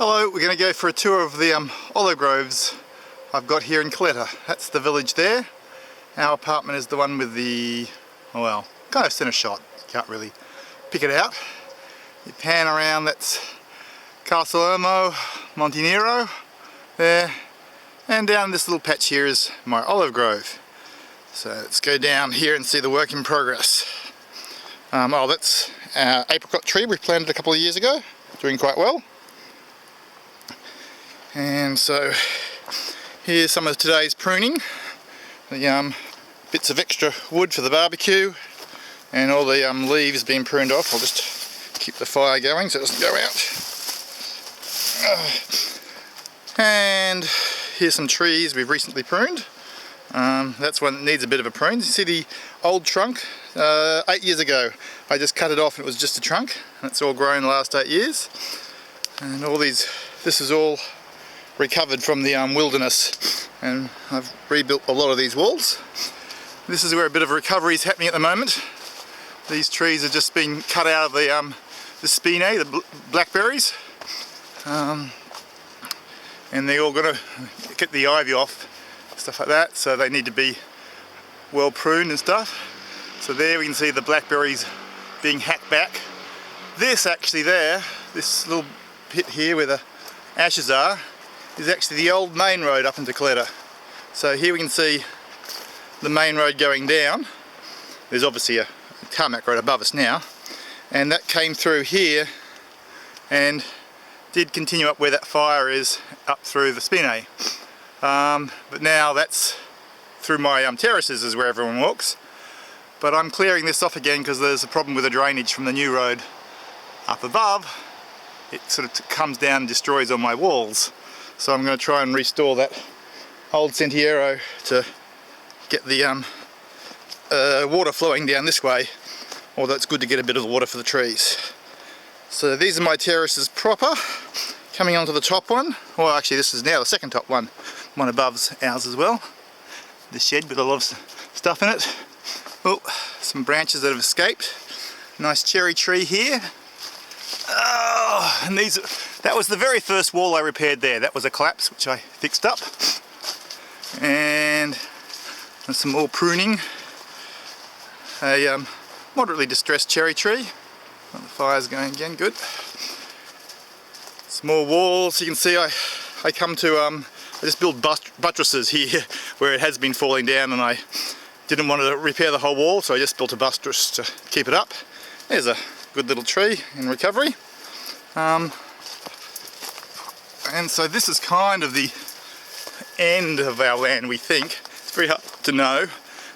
Hello, we're going to go for a tour of the olive groves I've got here in Colletta. That's the village there. Our apartment is the one with the, well, kind of centre shot. You can't really pick it out. You pan around, that's Castle Monte Nero there, and down this little patch here is my olive grove. So let's go down here and see the work in progress. That's our apricot tree we planted a couple of years ago, doing quite well. And so here's some of today's pruning, the bits of extra wood for the barbecue and all the leaves being pruned off. I'll just keep the fire going so it doesn't go out. And here's some trees we've recently pruned. That's one that needs a bit of a prune. You see the old trunk? 8 years ago I just cut it off and it was just a trunk, and it's all grown the last 8 years. And all these, this is all recovered from the wilderness, and I've rebuilt a lot of these walls. This is where a bit of recovery is happening at the moment. These trees are just being cut out of the spinae, the blackberries, and they're all going to get the ivy off, stuff like that, so they need to be well pruned and stuff. So there we can see the blackberries being hacked back. This actually there, this little pit here where the ashes are, is actually the old main road up into Colletta. So here we can see the main road going down. There's obviously a tarmac road above us now, and that came through here and did continue up where that fire is, up through the spinae. But now that's through my terraces is where everyone walks. But I'm clearing this off again because there's a problem with the drainage from the new road up above. It sort of comes down and destroys all my walls. So I'm going to try and restore that old sentiero to get the water flowing down this way, although it's good to get a bit of the water for the trees. So these are my terraces proper, coming onto the top one. Well, actually this is now the second top one. One above's ours as well. The shed with a lot of stuff in it. Oh, some branches that have escaped. Nice cherry tree here. Oh, and that was the very first wall I repaired there. That was a collapse which I fixed up. And some more pruning. A moderately distressed cherry tree. Oh, the fire's going again, good. Some more walls. You can see I come to, I just built buttresses here where it has been falling down, and I didn't want to repair the whole wall, so I just built a buttress to keep it up. There's a good little tree in recovery. And so this is kind of the end of our land, we think. It's very hard to know.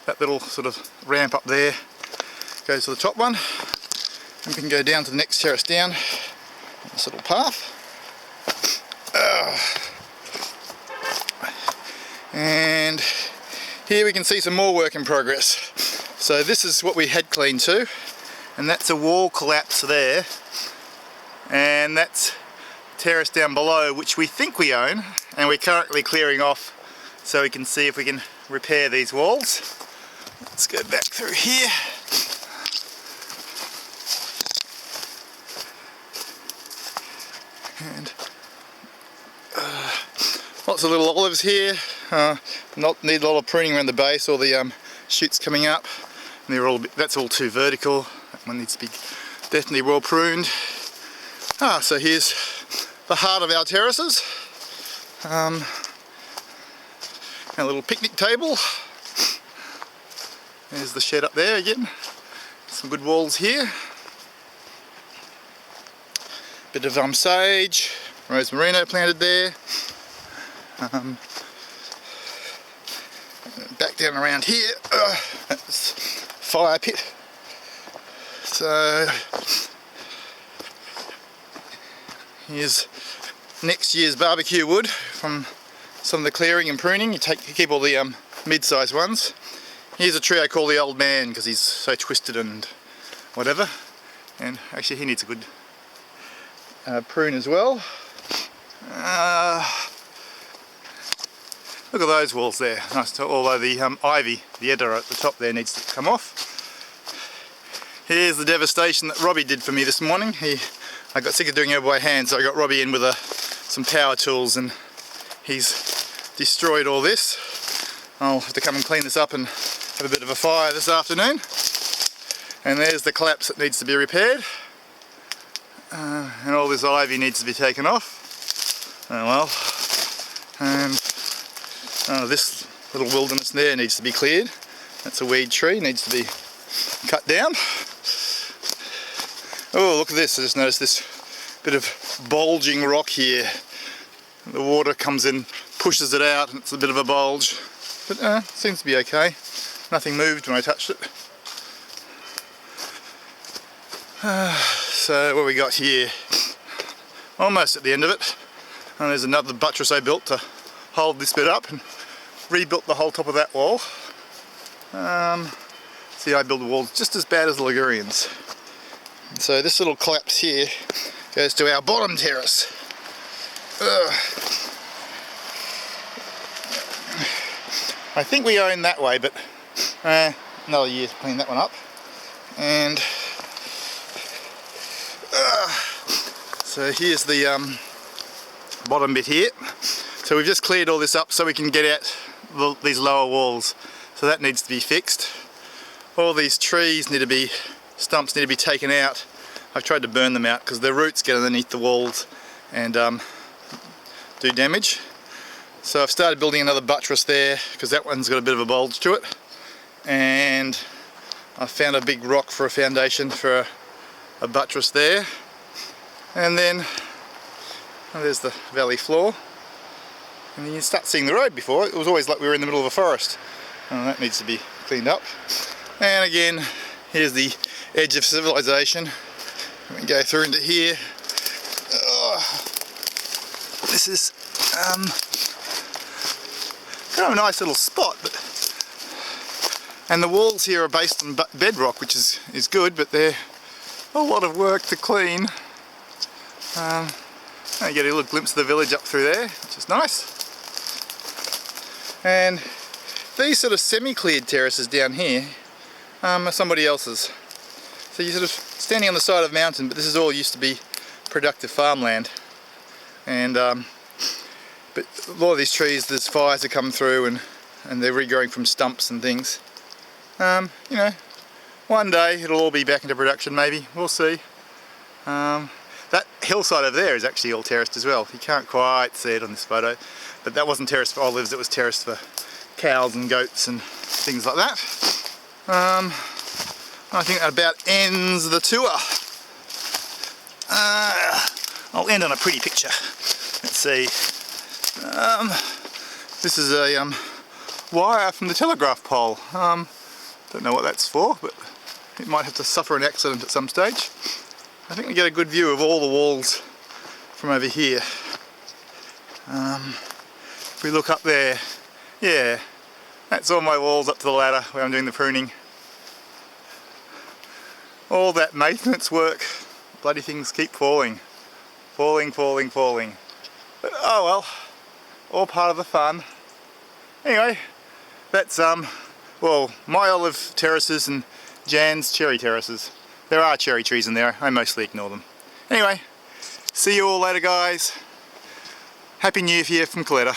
That little sort of ramp up there goes to the top one. And we can go down to the next terrace down on this little path. And here we can see some more work in progress. So this is what we had cleaned to, and that's a wall collapse there, and that's terrace down below which we think we own, and we're currently clearing off so we can see if we can repair these walls. Let's go back through here. And lots of little olives here. Need a lot of pruning around the base, all the shoots coming up. And they're all that's all too vertical. That one needs to be definitely well pruned. So here's the heart of our terraces. Our little picnic table. There's the shed up there again. Some good walls here. Bit of sage, rosemarino planted there. Back down around here, that's fire pit. So here's next year's barbecue wood from some of the clearing and pruning. You keep all the mid-sized ones. Here's a tree I call the old man because he's so twisted and whatever. And actually he needs a good prune as well. Look at those walls there, nice, although the ivy, the edder at the top there needs to come off. Here's the devastation that Robbie did for me this morning. I got sick of doing it by hand, so I got Robbie in with a some power tools and he's destroyed all this. I'll have to come and clean this up and have a bit of a fire this afternoon. And there's the collapse that needs to be repaired. And all this ivy needs to be taken off. Oh well. And this little wilderness there needs to be cleared. That's a weed tree, needs to be cut down. Oh, look at this. I just noticed this bit of bulging rock here. The water comes in, pushes it out, and it's a bit of a bulge. But seems to be okay. Nothing moved when I touched it. So what we got here? Almost at the end of it. And there's another buttress I built to hold this bit up and rebuilt the whole top of that wall. See, I build walls just as bad as the Ligurians. So this little collapse here goes to our bottom terrace. I think we own that way, but another year to clean that one up. And so here's the bottom bit here. So we've just cleared all this up so we can get at these lower walls. So that needs to be fixed. All these trees need to be, stumps need to be taken out. I've tried to burn them out because their roots get underneath the walls and do damage. So I've started building another buttress there because that one's got a bit of a bulge to it. And I found a big rock for a foundation for a buttress there. And then there's the valley floor. And then you start seeing the road before. It was always like we were in the middle of a forest. And that needs to be cleaned up. And again, here's the edge of civilization. We can go through into here. This is kind of a nice little spot, and the walls here are based on bedrock, which is good, but they're a lot of work to clean. I get a little glimpse of the village up through there, which is nice. And these sort of semi-cleared terraces down here are somebody else's. So you're sort of standing on the side of a mountain, but this is all used to be productive farmland. And but a lot of these trees, there's fires that come through and they're regrowing from stumps and things. You know, one day it'll all be back into production maybe, we'll see. That hillside over there is actually all terraced as well. You can't quite see it on this photo, but that wasn't terraced for olives, it was terraced for cows and goats and things like that. I think that about ends the tour. I'll end on a pretty picture. Let's see. This is a wire from the telegraph pole. Don't know what that's for, but it might have to suffer an accident at some stage. I think we get a good view of all the walls from over here. If we look up there, yeah, that's all my walls up to the ladder where I'm doing the pruning. All that maintenance work, bloody things keep falling. Falling. But oh well, all part of the fun. Anyway, that's well, my olive terraces and Jan's cherry terraces. There are cherry trees in there, I mostly ignore them. Anyway, see you all later guys. Happy New Year from Colletta.